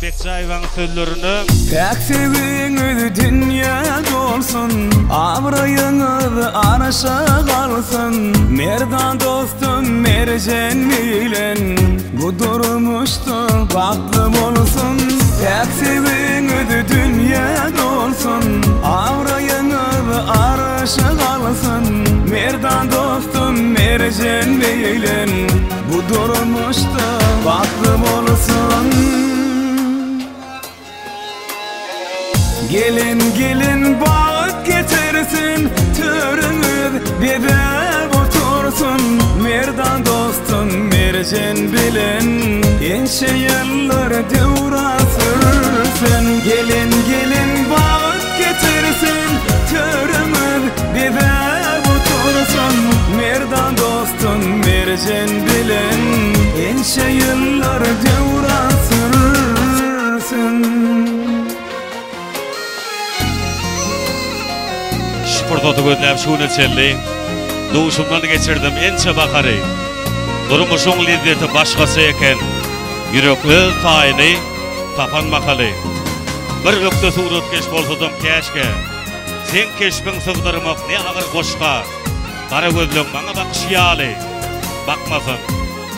Bekçayvan sözlerini Pek seviniz dünyada olsun, avrayınız araşa kalsın. Merdan dostum mercan bilen, bu durmuşta baktım olsun. Pek seviniz dünyada olsun, avrayınız araşa kalsın. Merdan dostum mercan bilen, bu durmuşta baktım olsun. Gelin bağıt getirsin, törümüz bebe otursun. Merdan dostum mercan bilen, enşe yıllar devra sürsün. Gelin bağıt getirsin, törümüz bebe otursun. Merdan dostum mercan bilen, enşe yıllar devra sürsün. Sportotu gözlep şunu çelli. Doğuşumdan geçirdim ençe bakarı. Durmuşun lezzeti başkası eken. Yürekli tayini tapan makalı. Bir ökte surat keş bolsadım keşke. Sen keşpin sığdırmak ne ağır koşka. Kara gözlüm bana bak şiyali.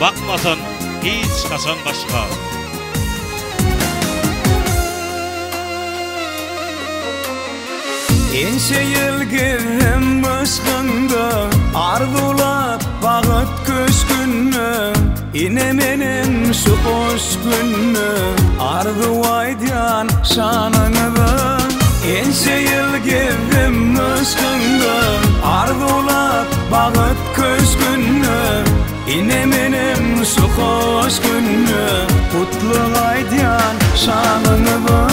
Bakmasın hiç kasan başka. Enşe yılgın mışkında, arzulap bağıt köşkünü. İnemenin şu hoş günü, arzu aydan şanını. Enşe yılgın mışkında, arzulap bağıt köşkünü. İnemenin şu hoş günü, kutlu aydan şanını.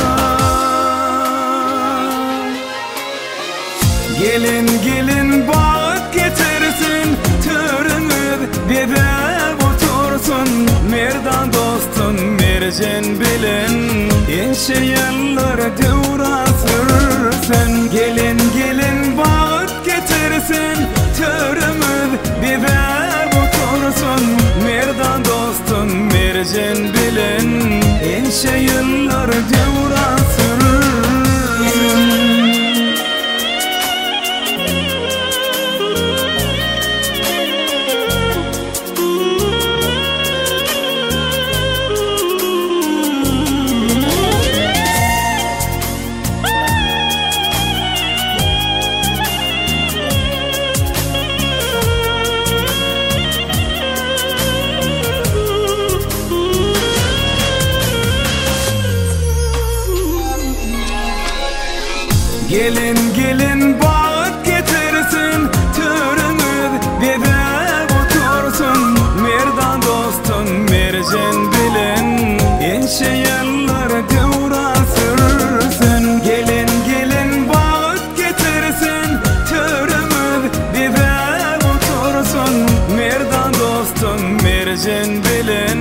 Gelin bağıt getirsin, törümüz bebe otursun. Merdan dostum mercan bilen, enşe yıllar devra sürsün. Gelin bağıt getirsin, törümüz bebe otursun. Merdan dostum mercan bilen, enşe yıllar devra sürsün. Gelin bağıt getirsin, törümüz bebe otursun. Merdan dostum mercan bilen, enşe yıllar devra sürsün. Gelin bağıt getirsin, törümüz bebe otursun. Merdan dostum mercan bilen,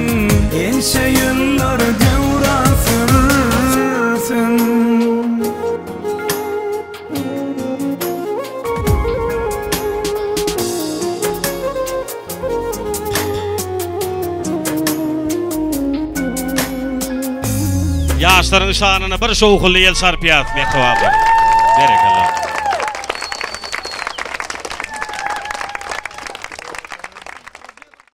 enşe yıllar devra sürsün. Yaşların şanına bir şoğullu yel sarpiyat mektubu.